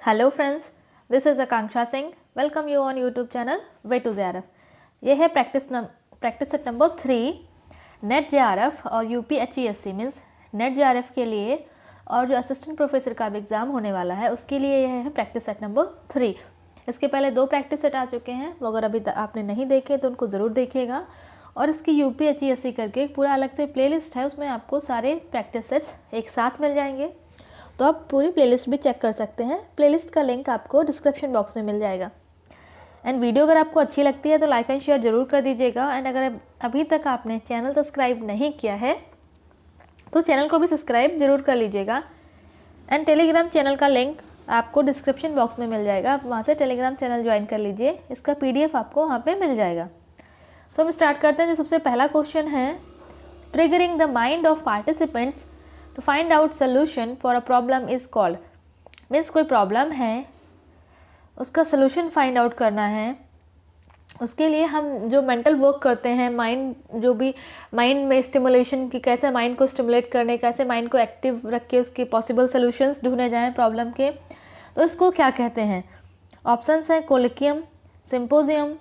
Hello friends, this is Akanksha Singh. Welcome you on YouTube channel way to JRF। ये है practice set number 3 NET JRF और UPHESC means NET JRF के लिए और जो असिस्टेंट प्रोफेसर का भी एग्ज़ाम होने वाला है उसके लिए यह है प्रैक्टिस सेट नंबर 3। इसके पहले 2 प्रैक्टिस सेट आ चुके हैं, वो अगर अभी आपने नहीं देखे तो उनको ज़रूर देखिएगा। और इसकी UPHESC करके एक पूरा अलग से प्लेलिस्ट है, उसमें आपको सारे प्रैक्टिस सेट्स एक साथ मिल जाएंगे, तो आप पूरी प्लेलिस्ट भी चेक कर सकते हैं। प्लेलिस्ट का लिंक आपको डिस्क्रिप्शन बॉक्स में मिल जाएगा। एंड वीडियो अगर आपको अच्छी लगती है तो लाइक एंड शेयर ज़रूर कर दीजिएगा। एंड अगर अभी तक आपने चैनल सब्सक्राइब नहीं किया है तो चैनल को भी सब्सक्राइब ज़रूर कर लीजिएगा। एंड टेलीग्राम चैनल का लिंक आपको डिस्क्रिप्शन बॉक्स में मिल जाएगा, आप वहाँ से टेलीग्राम चैनल ज्वाइन कर लीजिए, इसका PDF आपको वहाँ पर मिल जाएगा। सो हम स्टार्ट करते हैं। जो सबसे पहला क्वेश्चन है, triggering the mind of participants to find out solution for a problem is called. Means कोई प्रॉब्लम है, उसका सोल्यूशन फाइंड आउट करना है। उसके लिए हम जो मेंटल वर्क करते हैं, जो भी माइंड में स्टिमुलेशन की, कैसे माइंड को स्टिमुलेट करने, कैसे माइंड को एक्टिव रख के उसके पॉसिबल सोल्यूशंस ढूंढे जाएँ प्रॉब्लम के, तो इसको क्या कहते हैं। ऑप्शंस हैं कोलिकियम, सिंपोजियम,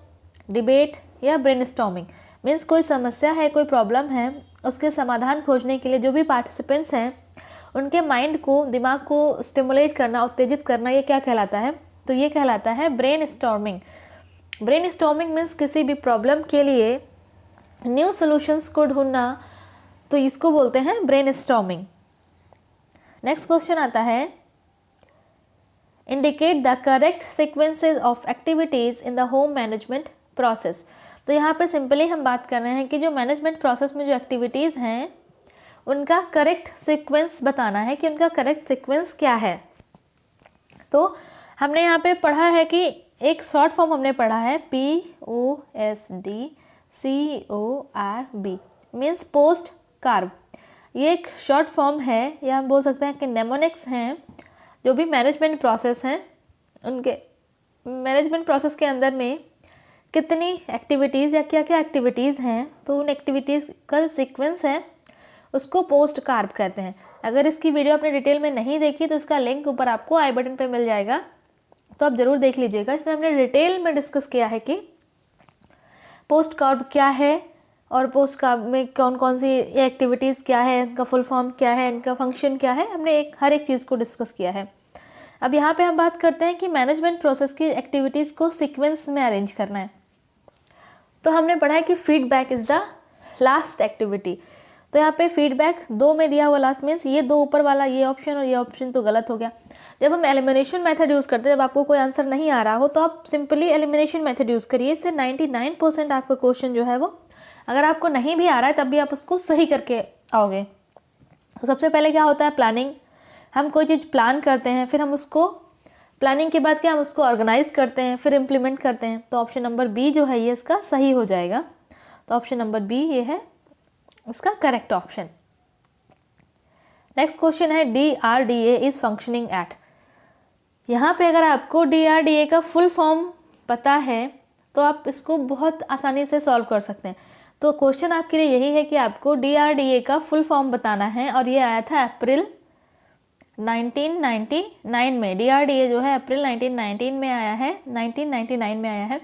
डिबेट या ब्रेनस्टॉर्मिंग। मीन्स कोई समस्या है, कोई प्रॉब्लम है, उसके समाधान खोजने के लिए जो भी पार्टिसिपेंट्स हैं उनके माइंड को, दिमाग को स्टिमुलेट करना, उत्तेजित करना, ये क्या कहलाता है, तो ये कहलाता है ब्रेनस्टॉर्मिंग। ब्रेनस्टॉर्मिंग मीन्स किसी भी प्रॉब्लम के लिए न्यू सॉल्यूशंस को ढूंढना, तो इसको बोलते हैं ब्रेनस्टॉर्मिंग। नेक्स्ट क्वेश्चन आता है, indicate the correct sequences of activities in the home management process. तो यहाँ पे सिंपली हम बात कर रहे हैं कि जो मैनेजमेंट प्रोसेस में जो एक्टिविटीज़ हैं उनका करेक्ट सीक्वेंस बताना है कि उनका करेक्ट सीक्वेंस क्या है। तो हमने यहाँ पे पढ़ा है कि एक शॉर्ट फॉर्म हमने पढ़ा है POSTCORB मीन्स पोस्ट कार्ब। ये एक शॉर्ट फॉर्म है, या हम बोल सकते हैं कि नेमोनिक्स हैं जो भी मैनेजमेंट प्रोसेस हैं, उनके मैनेजमेंट प्रोसेस के अंदर में कितनी एक्टिविटीज़ या क्या क्या एक्टिविटीज़ हैं, तो उन एक्टिविटीज़ का जो सीक्वेंस है उसको पोस्ट कार्ब कहते हैं। अगर इसकी वीडियो आपने डिटेल में नहीं देखी तो इसका लिंक ऊपर आपको आई बटन पे मिल जाएगा, तो आप ज़रूर देख लीजिएगा। इसमें हमने डिटेल में डिस्कस किया है कि पोस्ट कार्ब क्या है और पोस्ट कार्ब में कौन कौन सी एक्टिविटीज़ क्या है, इनका फुल फॉर्म क्या है, इनका फंक्शन क्या है, हमने हर एक चीज़ को डिस्कस किया है। अब यहाँ पे हम बात करते हैं कि मैनेजमेंट प्रोसेस की एक्टिविटीज़ को सीक्वेंस में अरेंज करना है। तो हमने पढ़ा है कि feedback is the last activity. तो यहाँ पे फीडबैक 2 में दिया हुआ लास्ट, मीन्स ये 2 ऊपर वाला, ये ऑप्शन और ये ऑप्शन तो गलत हो गया। जब हम एलिमिनेशन मेथड यूज़ करते हैं, जब आपको कोई आंसर नहीं आ रहा हो तो आप सिंपली एलिमिनेशन मेथड यूज़ करिए। इससे 99% आपका क्वेश्चन जो है वो, अगर आपको नहीं भी आ रहा है तब भी आप उसको सही करके आओगे। तो सबसे पहले क्या होता है, प्लानिंग। हम कोई चीज़ प्लान करते हैं, फिर हम उसको प्लानिंग के बाद क्या हम उसको ऑर्गेनाइज करते हैं, फिर इम्प्लीमेंट करते हैं। तो ऑप्शन नंबर बी जो है ये इसका सही हो जाएगा। तो ऑप्शन नंबर बी ये है इसका करेक्ट ऑप्शन। नेक्स्ट क्वेश्चन है, DRDA इज फंक्शनिंग एट। यहाँ पे अगर आपको DRDA का फुल फॉर्म पता है तो आप इसको बहुत आसानी से सॉल्व कर सकते हैं। तो क्वेश्चन आपके लिए यही है कि आपको DRDA का फुल फॉर्म बताना है, और ये आया था अप्रैल 1999 में। DRDA जो है अप्रैल 1999 में आया है, 1999 में आया है।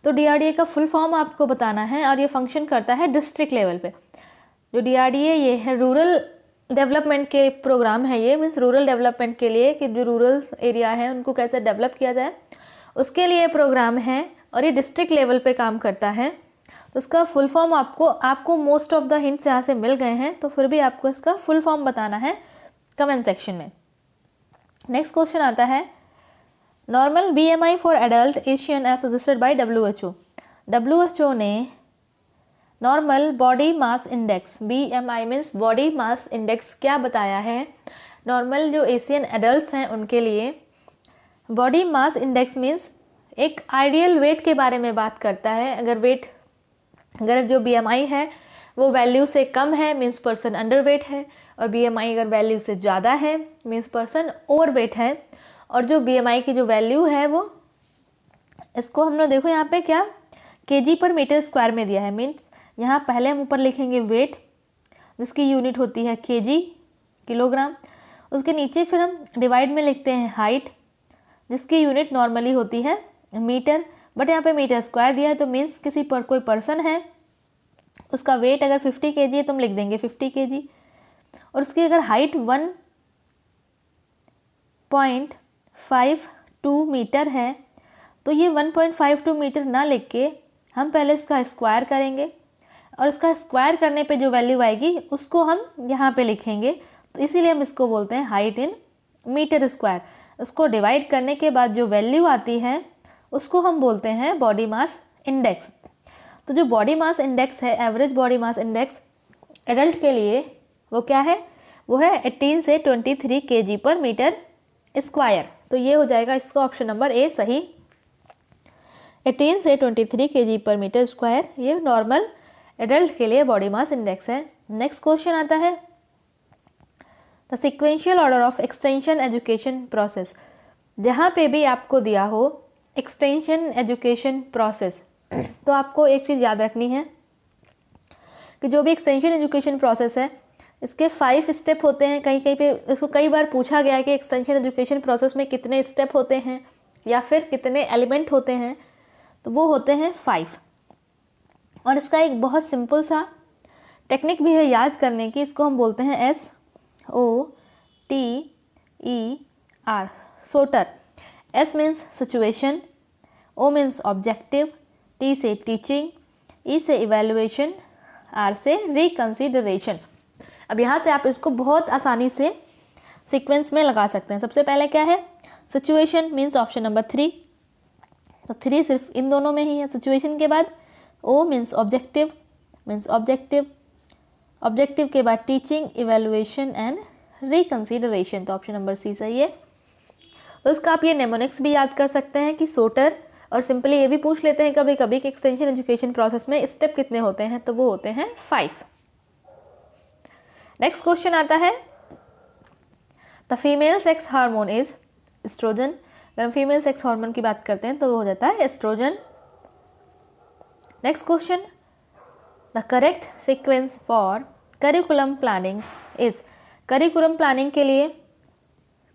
तो DRDA का फुल फॉर्म आपको बताना है, और ये फंक्शन करता है डिस्ट्रिक्ट लेवल पे। जो DRDA ये है रूरल डेवलपमेंट के प्रोग्राम है, ये मीन्स रूरल डेवलपमेंट के लिए कि जो रूरल एरिया है उनको कैसे डेवलप किया जाए उसके लिए प्रोग्राम है, और ये डिस्ट्रिक्ट लेवल पे काम करता है। तो उसका फुल फॉर्म आपको मोस्ट ऑफ द हिंट्स यहाँ से मिल गए हैं, तो फिर भी आपको इसका फुल फॉर्म बताना है कमेंट सेक्शन में। नेक्स्ट क्वेश्चन आता है, normal BMI for adult Asian age suggested by WHO। WHO ने normal body mass index, BMI means body mass index, क्या बताया है नॉर्मल जो एशियन एडल्ट्स हैं उनके लिए। बॉडी मास इंडेक्स मीन्स एक आइडियल वेट के बारे में बात करता है। अगर जो BMI है वो वैल्यू से कम है मीन्स पर्सन अंडर वेट है, और BMI अगर वैल्यू से ज़्यादा है मीन्स पर्सन ओवर वेट है। और जो BMI की जो वैल्यू है वो, इसको हमने देखो यहाँ पे क्या kg/m² में दिया है। मीन्स यहाँ पहले हम ऊपर लिखेंगे वेट, जिसकी यूनिट होती है kg, किलोग्राम। उसके नीचे फिर हम डिवाइड में लिखते हैं हाइट, जिसकी यूनिट नॉर्मली होती है मीटर, बट यहाँ पे मीटर स्क्वायर दिया है तो मीन्स किसी पर कोई पर्सन है, उसका वेट अगर 50 kg है तो हम लिख देंगे 50 kg, और उसकी अगर हाइट 1.52 मीटर है तो ये 1.52 मीटर ना लिख के हम पहले इसका स्क्वायर करेंगे, और इसका स्क्वायर करने पे जो वैल्यू आएगी उसको हम यहाँ पे लिखेंगे, तो इसीलिए हम इसको बोलते हैं हाइट इन मीटर स्क्वायर। इसको डिवाइड करने के बाद जो वैल्यू आती है उसको हम बोलते हैं बॉडी मास इंडेक्स। तो जो बॉडी मास इंडेक्स है, average body mass index adult के लिए, वो क्या है, वो है 18 से 23 kg पर मीटर स्क्वायर। तो ये हो जाएगा इसका ऑप्शन नंबर ए सही, 18 से 23 kg पर मीटर स्क्वायर, ये नॉर्मल एडल्ट के लिए बॉडी मास इंडेक्स है। नेक्स्ट क्वेश्चन आता है the sequential order of extension education process. जहाँ पे भी आपको दिया हो एक्सटेंशन एजुकेशन प्रोसेस, तो आपको एक चीज़ याद रखनी है कि जो भी एक्सटेंशन एजुकेशन प्रोसेस है इसके 5 स्टेप होते हैं। कहीं कहीं पे इसको कई बार पूछा गया है कि एक्सटेंशन एजुकेशन प्रोसेस में कितने स्टेप होते हैं या फिर कितने एलिमेंट होते हैं, तो वो होते हैं 5। और इसका एक बहुत सिंपल सा टेक्निक भी है याद करने की, इसको हम बोलते हैं SOTER, sorter. S means situation, O means objective, T से टीचिंग, E से इवेल्युएशन, R से रिकंसिडरेशन। अब यहाँ से आप इसको बहुत आसानी से सीक्वेंस में लगा सकते हैं। सबसे पहले क्या है, सिचुएशन मीन्स ऑप्शन नंबर 3, तो 3 सिर्फ इन दोनों में ही है। सिचुएशन के बाद O मीन्स ऑब्जेक्टिव, ऑब्जेक्टिव के बाद टीचिंग, इवेल्युएशन एंड रिकंसिडरेशन, तो ऑप्शन नंबर सी सही है। तो इसका आप ये नेमोनिक्स भी याद कर सकते हैं कि सोटर, और सिंपली ये भी पूछ लेते हैं कभी कभी कि एक्सटेंशन एजुकेशन प्रोसेस में स्टेप कितने होते हैं, तो वो होते हैं 5। नेक्स्ट क्वेश्चन आता है the female sex hormone is oestrogen. अगर हम फीमेल सेक्स हार्मोन की बात करते हैं तो वो हो जाता है oestrogen. Next question the correct sequence for curriculum planning is. Curriculum planning के लिए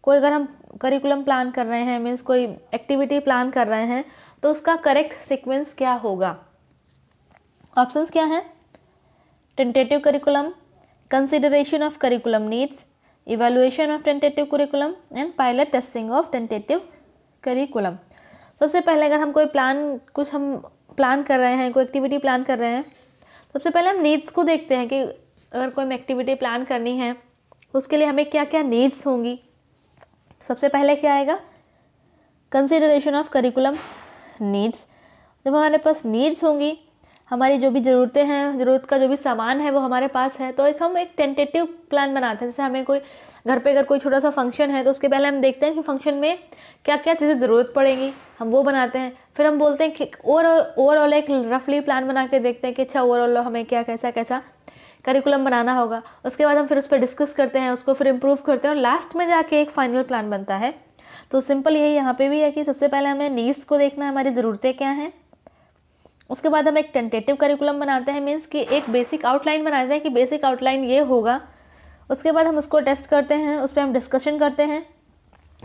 कोई, अगर हम करिकुलम प्लान कर रहे हैं मीन्स कोई एक्टिविटी प्लान कर रहे हैं, तो उसका करेक्ट सीक्वेंस क्या होगा। ऑप्शंस क्या हैं, tentative curriculum, consideration of curriculum needs, evaluation of tentative curriculum and pilot testing of tentative curriculum. सबसे पहले अगर हम कोई कुछ हम प्लान कर रहे हैं, कोई एक्टिविटी प्लान कर रहे हैं, सबसे पहले हम नीड्स को देखते हैं कि अगर कोई एक्टिविटी प्लान करनी है तो उसके लिए हमें क्या क्या नीड्स होंगी। सबसे पहले क्या आएगा, कंसिडरेशन ऑफ करिकुलम नीड्स। जब हमारे पास नीड्स होंगी, हमारी जो भी ज़रूरतें हैं, ज़रूरत का जो भी सामान है वो हमारे पास है, तो हम एक टेंटेटिव प्लान बनाते हैं। जैसे हमें कोई घर पे अगर कोई छोटा सा फंक्शन है तो उसके पहले हम देखते हैं कि फंक्शन में क्या क्या चीज़ें ज़रूरत पड़ेंगी, हम वो बनाते हैं। फिर हम बोलते हैं कि ओवरऑल एक रफली प्लान बना के देखते हैं कि अच्छा ओवरऑल हमें क्या कैसा करिकुलम बनाना होगा। उसके बाद हम फिर उस पर डिस्कस करते हैं, उसको फिर इम्प्रूव करते हैं और लास्ट में जाके एक फाइनल प्लान बनता है। तो सिंपल यही यहाँ पे भी है कि सबसे पहले हमें नीड्स को देखना है, हमारी ज़रूरतें क्या हैं। उसके बाद हम एक टेंटेटिव करिकुलम बनाते हैं, मीन्स कि एक बेसिक आउटलाइन बनाते हैं कि बेसिक आउटलाइन ये होगा। उसके बाद हम उसको टेस्ट करते हैं, उस पर हम डिस्कशन करते हैं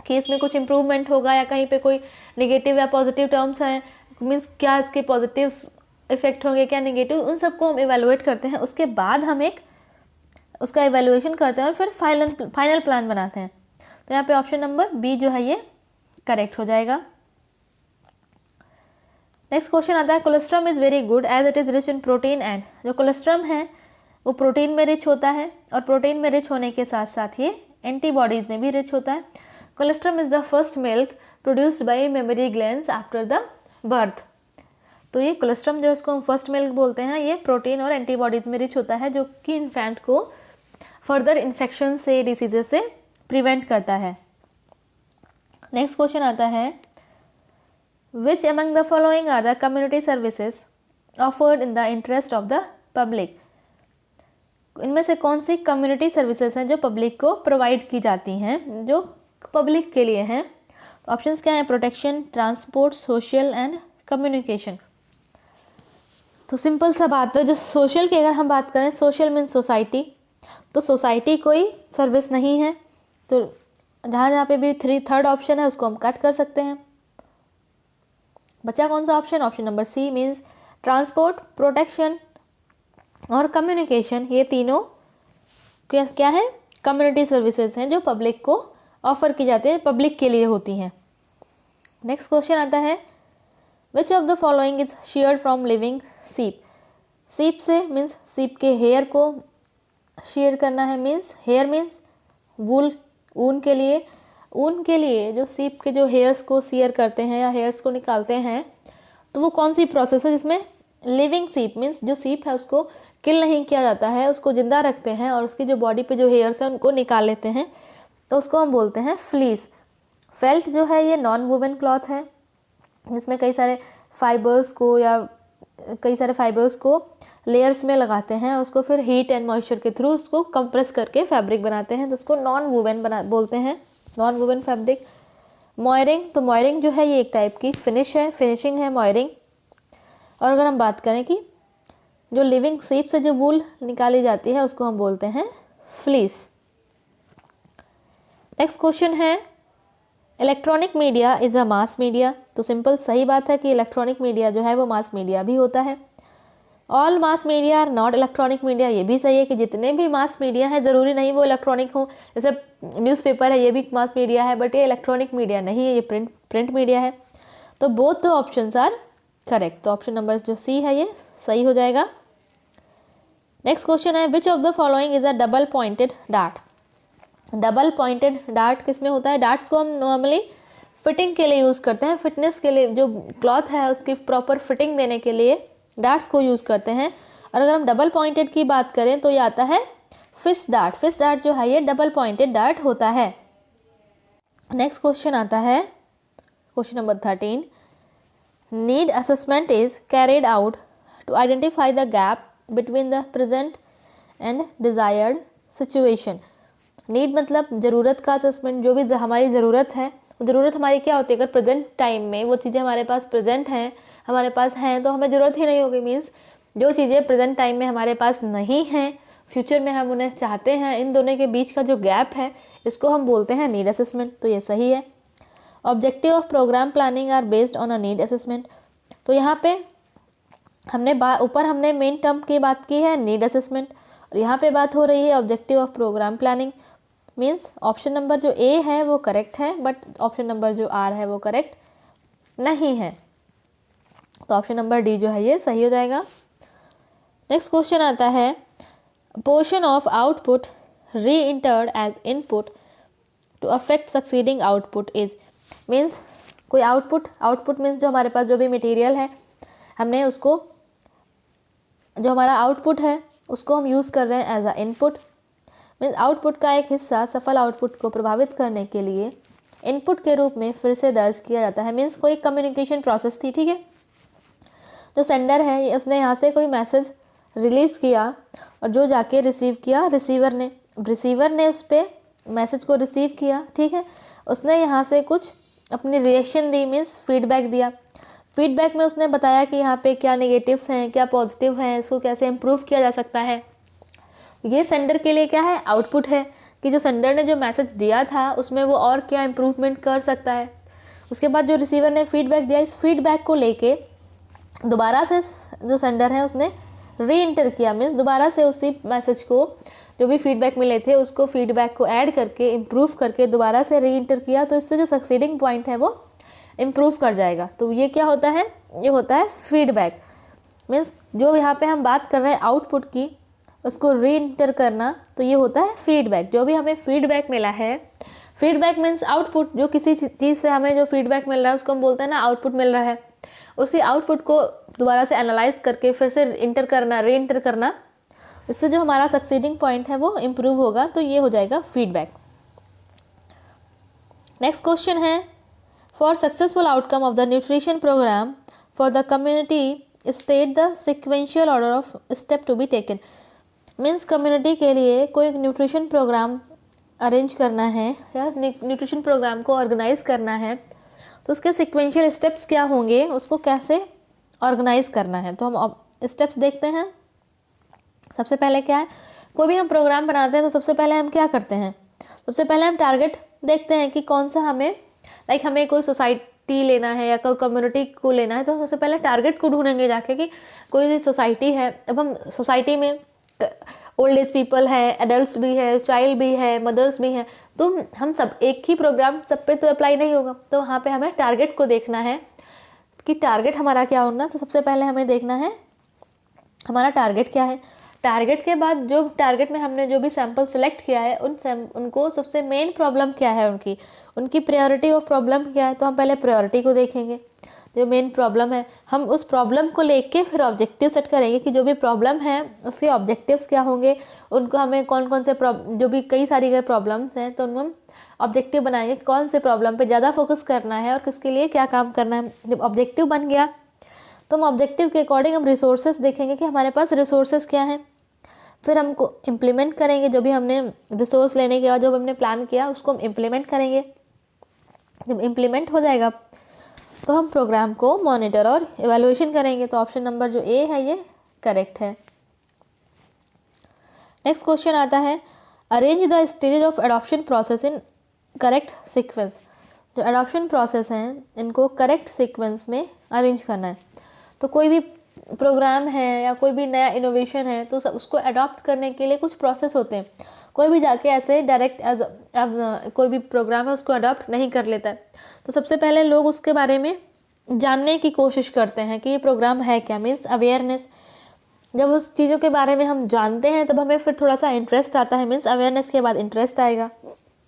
कि इसमें कुछ इम्प्रूवमेंट होगा या कहीं पे कोई नेगेटिव या पॉजिटिव टर्म्स हैं, मीन्स क्या इसके पॉजिटिव इफेक्ट होंगे क्या नेगेटिव, उन सबको हम इवेलुएट करते हैं। उसके बाद हम एक उसका इवेलुएशन करते हैं और फिर फाइनल प्लान बनाते हैं। तो यहाँ पे ऑप्शन नंबर बी जो है ये करेक्ट हो जाएगा। नेक्स्ट क्वेश्चन आता है cholesterol is very good as it is rich in protein and. जो कोलेस्ट्रॉम है वो प्रोटीन में रिच होता है और प्रोटीन में रिच होने के साथ साथ ये एंटीबॉडीज़ में भी रिच होता है। Cholesterol is the first milk produced by mammary glands after the birth. तो ये कोलेस्ट्रॉम जो इसको हम फर्स्ट मिल्क बोलते हैं, ये प्रोटीन और एंटीबॉडीज़ में रिच होता है, जो कि इन्फेंट को फर्दर इन्फेक्शन से, डिसीजेस से प्रिवेंट करता है। नेक्स्ट क्वेश्चन आता है which among the following are the community services offered in the interest of the public. इनमें से कौन सी कम्युनिटी सर्विसेज हैं जो पब्लिक को प्रोवाइड की जाती हैं, जो पब्लिक के लिए हैं। तो ऑप्शंस क्या हैं, protection, transport, social and communication. तो सिंपल सा बात है, जो सोशल की अगर हम बात करें, सोशल मीन्स सोसाइटी, तो सोसाइटी कोई सर्विस नहीं है। तो जहाँ जहाँ पे भी थर्ड ऑप्शन है उसको हम कट कर सकते हैं। बचा कौन सा option? Option number C means transport, protection और कम्युनिकेशन। ये तीनों क्या है? कम्युनिटी सर्विसेज हैं जो पब्लिक को ऑफर की जाती है, पब्लिक के लिए होती हैं। नेक्स्ट क्वेश्चन आता है which of the following is shared from living सीप। सीप से मीन्स सीप के हेयर को शेयर करना है, मीन्स हेयर मीन्स वूल, ऊन के लिए। ऊन के लिए जो सीप के जो हेयर्स को शेयर करते हैं या हेयर्स को निकालते हैं, तो वो कौन सी प्रोसेस है जिसमें लिविंग सीप मीन्स जो सीप है उसको किल नहीं किया जाता है, उसको जिंदा रखते हैं और उसकी जो बॉडी पे जो हेयर्स हैं उनको निकाल लेते हैं, तो उसको हम बोलते हैं फ्लीस। फेल्ट जो है ये नॉन वुवन क्लॉथ है जिसमें कई सारे फाइबर्स को लेयर्स में लगाते हैं, उसको फिर हीट एंड मॉइस्चर के थ्रू उसको कंप्रेस करके फैब्रिक बनाते हैं, तो उसको नॉन वुवन बोलते हैं, नॉन वुवन फैब्रिक। मॉयरिंग, तो मॉयरिंग जो है ये एक टाइप की फिनिशिंग है मॉयरिंग। और अगर हम बात करें कि जो लिविंग सीप से जो वूल निकाली जाती है उसको हम बोलते हैं फ्लीस। नेक्स्ट क्वेश्चन है electronic media is a mass media. तो सिंपल सही बात है कि इलेक्ट्रॉनिक मीडिया जो है वो मास मीडिया भी होता है। All mass media are not electronic media, ये भी सही है कि जितने भी मास मीडिया हैं ज़रूरी नहीं वो इलेक्ट्रॉनिक हो। जैसे न्यूज़पेपर है ये भी मास मीडिया है, बट ये इलेक्ट्रॉनिक मीडिया नहीं है, ये प्रिंट मीडिया है। तो both the options are correct, तो ऑप्शन नंबर जो सी है ये सही हो जाएगा। नेक्स्ट क्वेश्चन है which of the following is a double pointed dart. Double pointed dart किस में होता है? डार्ट्स को हम नॉर्मली फिटिंग के लिए यूज़ करते हैं, फिटनेस के लिए, जो क्लॉथ है उसकी प्रॉपर फिटिंग देने के लिए डार्ट्स को यूज़ करते हैं। और अगर हम डबल पॉइंटेड की बात करें तो ये आता है फिश डार्ट। फिश डार्ट जो है ये डबल पॉइंटेड डार्ट होता है। नेक्स्ट क्वेश्चन आता है question number 13। Need assessment is carried out to identify the gap between the present and desired situation. Need मतलब ज़रूरत का असेसमेंट, जो भी हमारी ज़रूरत है, ज़रूरत हमारी क्या होती है? अगर प्रेजेंट टाइम में वो चीज़ें हमारे पास प्रेजेंट हैं, हमारे पास हैं, तो हमें ज़रूरत ही नहीं होगी। मीन्स जो चीज़ें प्रेजेंट टाइम में हमारे पास नहीं हैं, फ्यूचर में हम उन्हें चाहते हैं, इन दोनों के बीच का जो गैप है इसको हम बोलते हैं नीड असेसमेंट, तो ये सही है। Objective of programme planning are based on a need assessment. तो यहाँ पे ऊपर हमने मेन टर्म की बात की है नीड असेसमेंट, और यहाँ पे बात हो रही है objective of programme planning. Means option number जो ए है वो करेक्ट है, बट ऑप्शन नंबर जो आर है वो करेक्ट नहीं है, तो ऑप्शन नंबर डी जो है ये सही हो जाएगा। नेक्स्ट क्वेश्चन आता है portion of output re entered as input to affect succeeding output is. Means कोई आउटपुट मीन्स जो हमारे पास जो भी मटेरियल है, हमने उसको, जो हमारा आउटपुट है उसको हम यूज़ कर रहे हैं as a input. Means output का एक हिस्सा सफल आउटपुट को प्रभावित करने के लिए इनपुट के रूप में फिर से दर्ज किया जाता है। मीन्स कोई कम्युनिकेशन प्रोसेस थी, ठीक है, जो सेंडर है उसने यहाँ से कोई मैसेज रिलीज़ किया और जो जाके रिसीव किया रिसीवर ने उस पर मैसेज को रिसीव किया, ठीक है, उसने यहाँ से कुछ अपनी रिएक्शन दी, मीन्स फीडबैक दिया। फीडबैक में उसने बताया कि यहाँ पे क्या नेगेटिव्स हैं, क्या पॉजिटिव हैं, इसको कैसे इम्प्रूव किया जा सकता है। ये सेंडर के लिए क्या है? आउटपुट है कि जो सेंडर ने जो मैसेज दिया था उसमें वो और क्या इम्प्रूवमेंट कर सकता है। उसके बाद जो रिसीवर ने फीडबैक दिया, इस फीडबैक को लेके दोबारा से जो सेंडर है उसने री इंटर किया, मीन्स दोबारा से उसी मैसेज को, जो भी फीडबैक मिले थे उसको फीडबैक को ऐड करके इम्प्रूव करके दोबारा से री इंटर किया, तो इससे जो सक्सीडिंग पॉइंट है वो इम्प्रूव कर जाएगा। तो ये क्या होता है? ये होता है फीडबैक। मीन्स जो यहाँ पे हम बात कर रहे हैं आउटपुट की, उसको री इंटर करना, तो ये होता है फीडबैक। जो भी हमें फीडबैक मिला है, फीडबैक मीन्स आउटपुट, जो किसी चीज़ से हमें जो फीडबैक मिल रहा है उसको हम बोलते हैं ना आउटपुट मिल रहा है, उसी आउटपुट को दोबारा से एनालाइज करके फिर से इंटर करना, री इंटर करना, इससे जो हमारा सक्सीडिंग पॉइंट है वो इम्प्रूव होगा, तो ये हो जाएगा feedback. Next question is for successful outcome of the nutrition programme for the community state the sequential order of step to be taken. Means community के लिए कोई न्यूट्रिशन प्रोग्राम अरेंज करना है या न्यूट्रिशन प्रोग्राम को ऑर्गेनाइज करना है, तो उसके सिक्वेंशियल स्टेप्स क्या होंगे, उसको कैसे ऑर्गेनाइज करना है। तो हम स्टेप्स देखते हैं। सबसे पहले क्या है, कोई भी हम प्रोग्राम बनाते हैं तो सबसे पहले हम क्या करते हैं? सबसे पहले हम टारगेट देखते हैं कि कौन सा हमें हमें कोई सोसाइटी लेना है या कोई कम्युनिटी को लेना है, तो सबसे पहले टारगेट को ढूंढेंगे जाके कि कोई सोसाइटी है। अब हम सोसाइटी में ओल्ड एज पीपल है, एडल्ट भी है, चाइल्ड भी है, मदर्स भी हैं, तो हम सब एक ही प्रोग्राम सब पे तो अप्लाई नहीं होगा, तो वहाँ पे हमें टारगेट को देखना है कि टारगेट हमारा क्या होना। तो सबसे पहले हमें देखना है हमारा टारगेट क्या है। टारगेट के बाद जो टारगेट में हमने जो भी सैंपल सेलेक्ट किया है उनको सबसे मेन प्रॉब्लम क्या है, उनकी प्रायोरिटी ऑफ प्रॉब्लम क्या है, तो हम पहले प्रायोरिटी को देखेंगे। जो मेन प्रॉब्लम है हम उस प्रॉब्लम को लेके फिर ऑब्जेक्टिव सेट करेंगे कि जो भी प्रॉब्लम है उसके ऑब्जेक्टिव्स क्या होंगे, उनको हमें कौन कौन से जो भी कई सारी अगर प्रॉब्लम्स हैं तो उनको हम ऑब्जेक्टिव बनाएंगे, कौन से प्रॉब्लम पे ज़्यादा फोकस करना है और किसके लिए क्या काम करना है। जब ऑब्जेक्टिव बन गया तो हम ऑब्जेक्टिव के अकॉर्डिंग हम रिसोर्सेज देखेंगे कि हमारे पास रिसोर्सेज क्या हैं, फिर हमको इम्प्लीमेंट करेंगे। जो भी हमने रिसोर्स लेने के बाद जो हमने प्लान किया उसको हम इम्प्लीमेंट करेंगे। जब इम्प्लीमेंट हो जाएगा तो हम प्रोग्राम को मॉनिटर और इवैल्यूएशन करेंगे। तो ऑप्शन नंबर जो ए है ये करेक्ट है। नेक्स्ट क्वेश्चन आता है, arrange the stage of adoption process in correct sequence. जो एडॉप्शन प्रोसेस हैं इनको करेक्ट सीक्वेंस में अरेंज करना है। तो कोई भी प्रोग्राम है या कोई भी नया इनोवेशन है तो उसको अडॉप्ट करने के लिए कुछ प्रोसेस होते हैं। कोई भी जाके ऐसे डायरेक्ट कोई भी प्रोग्राम है उसको अडॉप्ट नहीं कर लेता है। तो सबसे पहले लोग उसके बारे में जानने की कोशिश करते हैं कि ये प्रोग्राम है क्या, मीन्स अवेयरनेस। जब उस चीज़ों के बारे में हम जानते हैं तब हमें फिर थोड़ा सा इंटरेस्ट आता है, मीन्स अवेयरनेस के बाद इंटरेस्ट आएगा।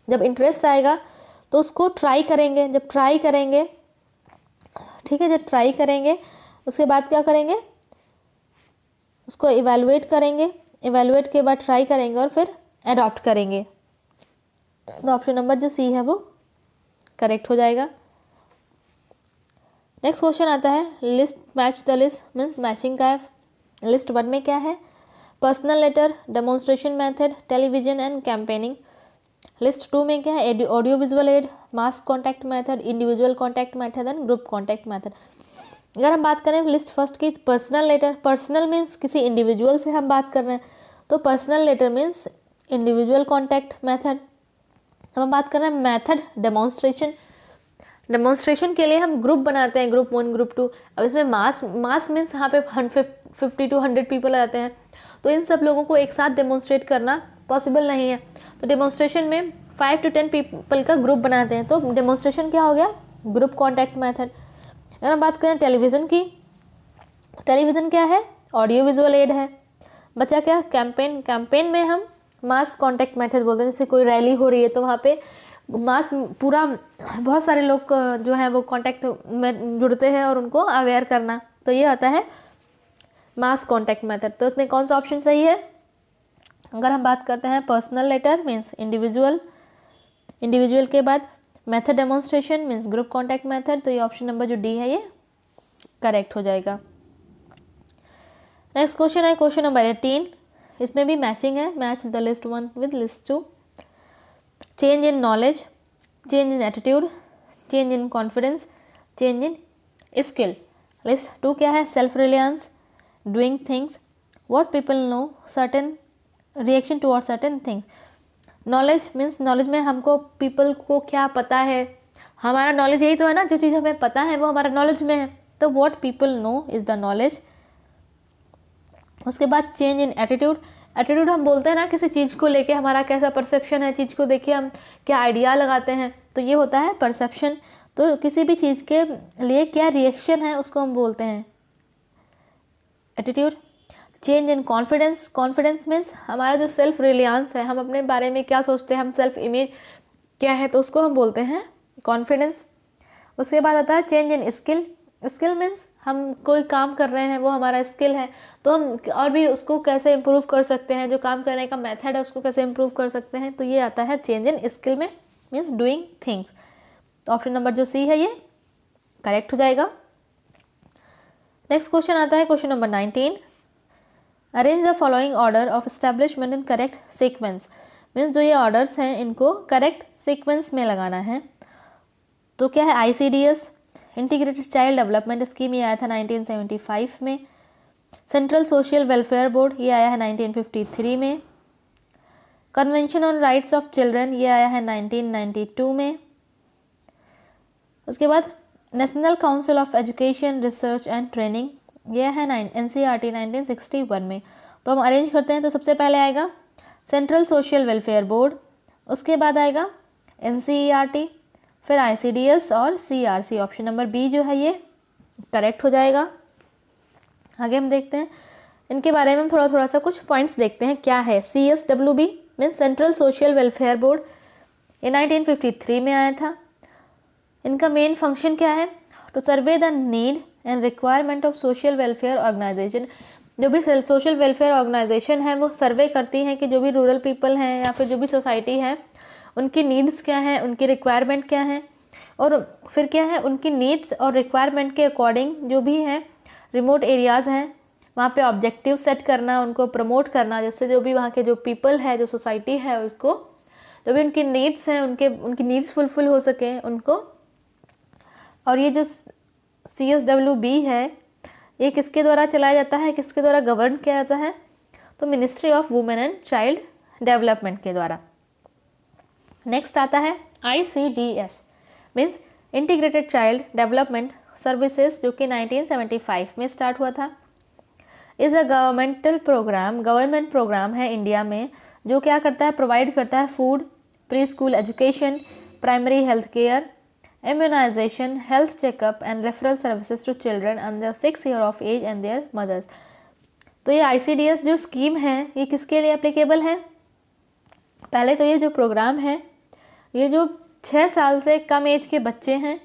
जब इंटरेस्ट आएगा तो उसको ट्राई करेंगे। जब ट्राई करेंगे, ठीक है, जब ट्राई करेंगे उसके बाद क्या करेंगे, उसको इवैल्यूएट करेंगे। इवैल्यूएट के बाद ट्राई करेंगे और फिर अडॉप्ट करेंगे। तो ऑप्शन नंबर जो सी है वो करेक्ट हो जाएगा। नेक्स्ट क्वेश्चन आता है, list match the list, means matching का है। लिस्ट 1 में क्या है, personal letter, demonstration method, television and campaigning. List 2 में क्या है, audio visual aid, mass contact method, individual contact method and group contact method. अगर हम बात करें लिस्ट फर्स्ट की, पर्सनल लेटर, पर्सनल मीन्स किसी इंडिविजुअल से हम बात कर रहे हैं, तो personal letter means individual contact method. अब हम बात कर रहे हैं मेथड, डेमोन्स्ट्रेशन। डेमोन्स्ट्रेशन के लिए हम ग्रुप बनाते हैं, ग्रुप 1, ग्रुप 2। अब इसमें मास मीन्स यहाँ पे 50 to 100 पीपल आते हैं, तो इन सब लोगों को एक साथ डेमोन्स्ट्रेट करना पॉसिबल नहीं है। तो डेमोन्स्ट्रेशन में 5 to 10 पीपल का ग्रुप बनाते हैं, तो डेमोन्स्ट्रेशन क्या हो गया, ग्रुप कॉन्टैक्ट मेथड। अगर हम बात करें टेलीविज़न की, तो टेलीविज़न क्या है, ऑडियो विजुअल एड है। बचा क्या, कैंपेन। कैंपेन में हम मास कॉन्टैक्ट मेथड बोलते हैं। जैसे कोई रैली हो रही है तो वहाँ पे मास पूरा बहुत सारे लोग जो हैं वो कॉन्टैक्ट में जुड़ते हैं और उनको अवेयर करना, तो ये आता है मास कॉन्टैक्ट मेथड। तो इसमें कौन सा ऑप्शन सही है। अगर हम बात करते हैं personal letter means individual, individual के बाद method demonstration means group contact method, तो ये ऑप्शन नंबर जो डी है ये करेक्ट हो जाएगा। नेक्स्ट क्वेश्चन है क्वेश्चन नंबर 18। इसमें भी मैचिंग है, match the list 1 with list 2। Change in knowledge, change in attitude, change in confidence, change in skill. List 2 क्या है, self reliance, doing things, what people know, certain reaction toward certain things. Knowledge means knowledge में हमको people को क्या पता है, हमारा knowledge यही तो है ना, जो चीज़ हमें पता है वो हमारा नॉलेज में है, तो what people know is the knowledge. उसके बाद चेंज इन एटीट्यूड। एटीट्यूड हम बोलते हैं ना किसी चीज़ को लेके हमारा कैसा परसेप्शन है, चीज़ को देखे हम क्या आइडिया लगाते हैं, तो ये होता है परसेप्शन। तो किसी भी चीज़ के लिए क्या रिएक्शन है उसको हम बोलते हैं attitude. Change in confidence, confidence means हमारा जो सेल्फ रिलायंस है, हम अपने बारे में क्या सोचते हैं, हम सेल्फ इमेज क्या है, तो उसको हम बोलते हैं कॉन्फिडेंस। उसके बाद आता है change in skill. Skill means हम कोई काम कर रहे हैं वो हमारा स्किल है, तो हम और भी उसको कैसे इम्प्रूव कर सकते हैं, जो काम करने का मेथड है उसको कैसे इम्प्रूव कर सकते हैं, तो ये आता है चेंज इन स्किल में मीन्स डूइंग थिंग्स। तो ऑप्शन नंबर जो सी है ये करेक्ट हो जाएगा। नेक्स्ट क्वेश्चन आता है question number 19। Arrange the following order of establishment in correct sequence. Means जो ये ऑर्डर्स हैं इनको करेक्ट सीक्वेंस में लगाना है। तो क्या है, ICDS integrated child development scheme, ये आया था 1975 में। सेंट्रल सोशल वेलफेयर बोर्ड, ये आया है 1953 में। Convention on rights of children, ये आया है 1992 में। उसके बाद national council of education research and training, ये है NCERT 1961 में। तो हम अरेंज करते हैं, तो सबसे पहले आएगा सेंट्रल सोशल वेलफेयर बोर्ड, उसके बाद आएगा NCERT, फिर ICDS और CRC। ऑप्शन नंबर बी जो है ये करेक्ट हो जाएगा। आगे हम देखते हैं इनके बारे में, हम थोड़ा थोड़ा सा कुछ पॉइंट्स देखते हैं क्या है। CSWB means central social welfare board, ये 1953 में आया था। इनका मेन फंक्शन क्या है? To survey the need and requirement of social welfare organisation. जो भी सोशल वेलफेयर ऑर्गेनाइजेशन है वो सर्वे करती हैं कि जो भी रूरल पीपल हैं या फिर जो भी सोसाइटी है उनकी नीड्स क्या हैं, उनकी रिक्वायरमेंट क्या है, और फिर क्या है उनकी नीड्स और रिक्वायरमेंट के अकॉर्डिंग जो भी हैं रिमोट एरियाज़ हैं वहाँ पे ऑब्जेक्टिव सेट करना, उनको प्रमोट करना, जैसे जो भी वहाँ के जो पीपल है, जो सोसाइटी है, उसको जो भी उनकी नीड्स हैं उनकी नीड्स फुलफिल हो सके उनको। और ये जो CSWB है ये किसके द्वारा चलाया जाता है, किसके द्वारा गवर्न किया जाता है? तो ministry of women and child development के द्वारा। नेक्स्ट आता है ICDS means integrated child development services, जो कि 1975 में स्टार्ट हुआ था। इज़ अ गवर्नमेंट प्रोग्राम है इंडिया में, जो क्या करता है? प्रोवाइड करता है food, pre school education, primary health care, immunisation, health checkup and referral services to children under 6 years of age and their mothers. तो ये ICDS जो स्कीम है ये किसके लिए एप्लीकेबल है? पहले तो ये जो प्रोग्राम है ये जो 6 साल से कम एज के बच्चे हैं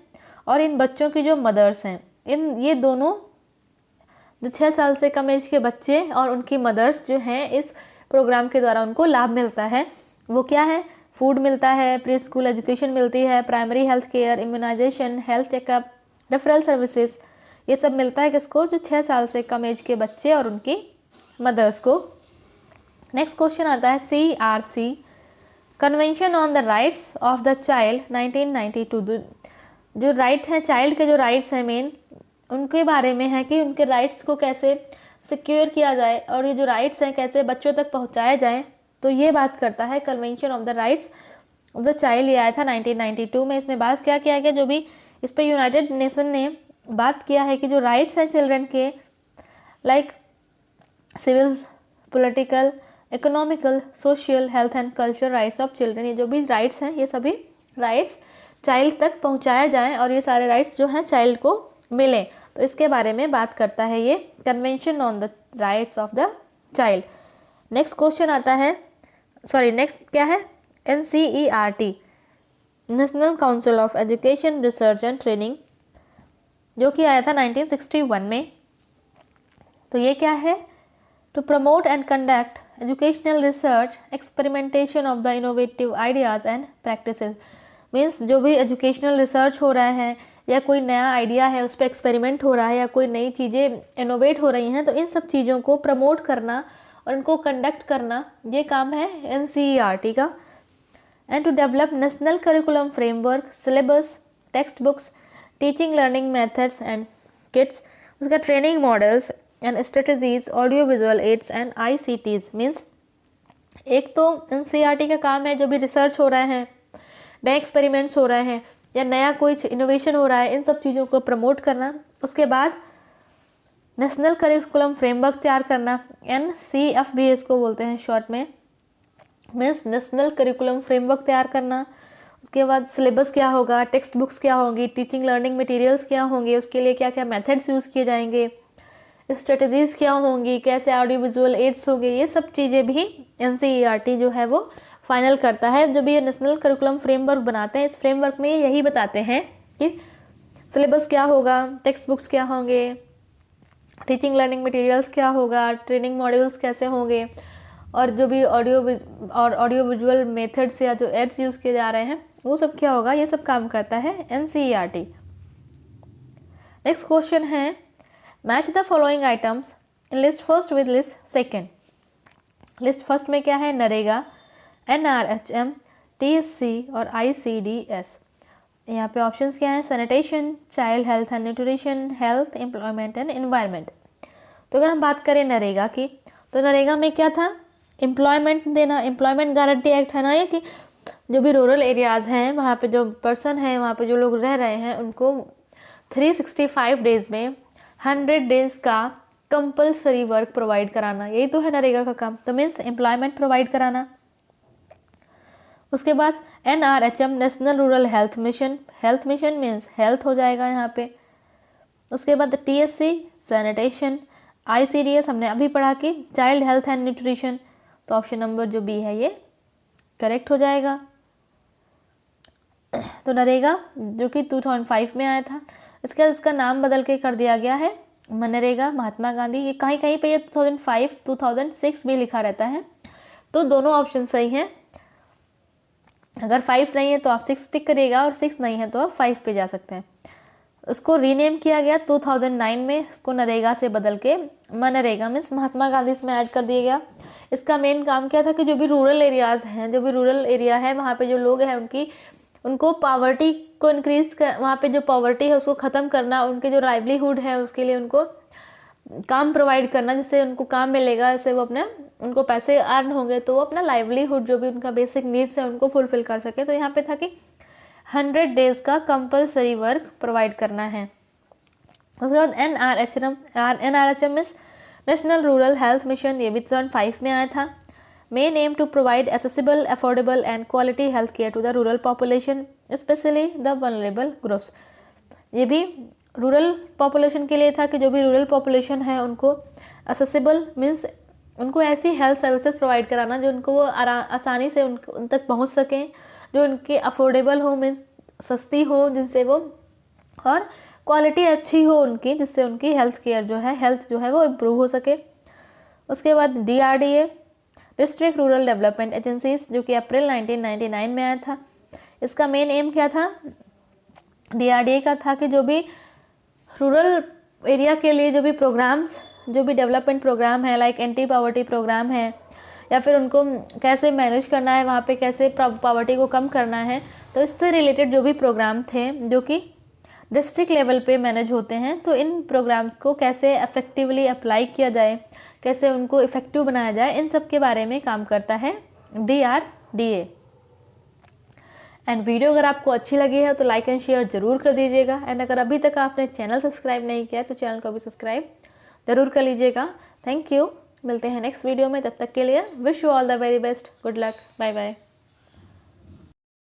और इन बच्चों की जो मदर्स हैं, ये दोनों जो 6 साल से कम एज के बच्चे और उनकी मदर्स जो हैं इस प्रोग्राम के द्वारा उनको लाभ मिलता है। वो क्या है? फूड मिलता है, प्री स्कूल एजुकेशन मिलती है, primary health care, immunisation, health checkup, referral services, ये सब मिलता है किसको? जो 6 साल से कम एज के बच्चे और उनकी मदर्स को। नेक्स्ट क्वेश्चन आता है CRC convention on the rights of the child 1992। जो राइट हैं चाइल्ड के, जो राइट्स हैं मेन उनके बारे में है कि उनके राइट्स को कैसे सिक्योर किया जाए और ये जो राइट्स हैं कैसे बच्चों तक पहुंचाए जाएं। तो ये बात करता है convention of the rights of the child, ये आया था 1992 में। इसमें बात क्या किया गया? जो भी इस पर यूनाइटेड नेशन ने बात किया है कि जो राइट्स हैं चिल्ड्रन के, like civil, political, economical, social, health and culture rights of children, ये जो भी राइट्स हैं ये सभी राइट्स चाइल्ड तक पहुंचाया जाएं और ये सारे राइट्स जो हैं चाइल्ड को मिलें। तो इसके बारे में बात करता है ये convention on the rights of the child. Next question आता है, नेक्स्ट क्या है? NCERT national council of education research and training, जो कि आया था 1961 में। तो ये क्या है? To promote and conduct educational research, experimentation of the innovative ideas and practices. Means जो भी एजुकेशनल रिसर्च हो रहा है या कोई नया आइडिया है उस पर एक्सपेरिमेंट हो रहा है या कोई नई चीज़ें इनोवेट हो रही हैं, तो इन सब चीज़ों को प्रमोट करना और उनको कंडक्ट करना ये काम है NCERT का। And to develop national curriculum framework, syllabus, textbooks, teaching learning methods and kits, उसका training models and strategies, audio visual aids and ICTs। Means एक तो NCERT का काम है जो भी रिसर्च हो रहे हैं, नए एक्सपेरिमेंट्स हो रहे हैं या नया कोई इनोवेशन हो रहा है, इन सब चीज़ों को प्रमोट करना। उसके बाद नेशनल करिकुलम फ्रेमवर्क तैयार करना, NCFB इसको बोलते हैं शॉर्ट में, मीन्स नेशनल करिकुलम फ्रेमवर्क तैयार करना। उसके बाद सिलेबस क्या होगा, टेक्स्ट बुक्स क्या होंगी, टीचिंग लर्निंग मटेरियल्स क्या होंगे, उसके लिए क्या क्या मेथड्स यूज़ किए जाएंगे, स्ट्रेटजीज़ क्या होंगी, कैसे ऑडियो विजुअल एड्स होंगे, ये सब चीज़ें भी NCERT जो है वो फाइनल करता है। जब ये नेशनल करिकुलम फ्रेमवर्क बनाते हैं, इस फ्रेमवर्क में यही बताते हैं कि सिलेबस क्या होगा, टेक्स्ट बुक्स क्या होंगे, टीचिंग लर्निंग मटेरियल्स क्या होगा, ट्रेनिंग मॉड्यूल्स कैसे होंगे, और जो भी ऑडियो विजुअल मेथड्स या जो एड्स यूज़ किए जा रहे हैं वो सब क्या होगा, ये सब काम करता है NCERT। नेक्स्ट क्वेश्चन है match the following items in list first with list second. List first में क्या है? नरेगा, NRHM, TSC और ICDS। यहाँ पे ऑप्शंस क्या हैं? Sanitation, child health and nutrition, health, employment and environment. तो अगर हम बात करें नरेगा की, तो नरेगा में क्या था? एम्प्लॉयमेंट देना, एम्प्लॉयमेंट गारंटी एक्ट है ना ये, कि जो भी रूरल एरियाज़ हैं वहाँ पे जो पर्सन है, वहाँ पे जो लोग रह रहे हैं, उनको 365 डेज़ में 100 डेज़ का कंपलसरी वर्क प्रोवाइड कराना, यही तो है नरेगा का काम। तो मीन्स एम्प्लॉयमेंट प्रोवाइड कराना। उसके बाद NRHM national rural health mission, health mission means health हो जाएगा यहाँ पे। उसके बाद TSC सैनिटेशन, ICDS हमने अभी पढ़ा कि चाइल्ड हेल्थ एंड न्यूट्रिशन, तो ऑप्शन नंबर जो बी है ये करेक्ट हो जाएगा। तो नरेगा जो कि 2005 में आया था, इसके बाद इसका नाम बदल के कर दिया गया है मनरेगा, महात्मा गांधी। ये कहीं कहीं पे ये 2005 2006 भी लिखा रहता है, तो दोनों ऑप्शन सही हैं। अगर 5 नहीं है तो आप 6 टिक करिएगा, और 6 नहीं है तो आप 5 पे जा सकते हैं। इसको रीनेम किया गया 2009 में, इसको नरेगा से बदल के मनरेगा मीन्स महात्मा गांधी इसमें ऐड कर दिया गया। इसका मेन काम क्या था कि जो भी रूरल एरियाज़ हैं, जो भी रूरल एरिया है वहाँ पे जो लोग हैं उनको पावर्टी को इंक्रीज कर, वहाँ पे जो पावर्टी है उसको ख़त्म करना, उनके जो लाइवलीहुड है उसके लिए उनको काम प्रोवाइड करना, जिससे उनको काम मिलेगा, इससे वो अपने उनको पैसे अर्न होंगे तो वो अपना लाइवलीहुड जो भी उनका बेसिक नीड्स है उनको फुलफिल कर सके। तो यहाँ पे था कि 100 डेज़ का कंपलसरी वर्क प्रोवाइड करना है। उसके बाद NRHM means national rural health mission, ये भी 2005 में आया था। Main aim to provide accessible, affordable and quality health care to the rural population, specially the vulnerable groups. ये भी रूरल पॉपुलेशन के लिए था कि जो भी रूरल पॉपुलेशन है उनको एसेसिबल मीन्स उनको ऐसी हेल्थ सर्विसेज प्रोवाइड कराना जो उनको वो आसानी से उन तक पहुंच सकें, जो उनके अफोर्डेबल हो मीन्स सस्ती हो, जिनसे वो, और क्वालिटी अच्छी हो उनकी, जिससे उनकी हेल्थ केयर जो है, हेल्थ जो है वो इम्प्रूव हो सके। उसके बाद DRDA district rural development agencies, जो कि अप्रैल 1999 में आया था। इसका मेन एम क्या था, DRDA का था कि जो भी रूरल एरिया के लिए जो भी प्रोग्राम्स, जो भी डेवलपमेंट प्रोग्राम है, लाइक एंटी पावर्टी प्रोग्राम है, या फिर उनको कैसे मैनेज करना है, वहाँ पे कैसे पावर्टी को कम करना है, तो इससे रिलेटेड जो भी प्रोग्राम थे जो कि डिस्ट्रिक्ट लेवल पे मैनेज होते हैं, तो इन प्रोग्राम्स को कैसे इफेक्टिवली अप्लाई किया जाए, कैसे उनको इफ़ेक्टिव बनाया जाए, इन सब के बारे में काम करता है DRDA। एंड वीडियो अगर आपको अच्छी लगी है तो लाइक एंड शेयर ज़रूर कर दीजिएगा। एंड अगर अभी तक आपने चैनल सब्सक्राइब नहीं किया तो चैनल को भी सब्सक्राइब ज़रूर कर लीजिएगा। थैंक यू, मिलते हैं नेक्स्ट वीडियो में, तब तक के लिए wish you all the very best, good luck, bye bye.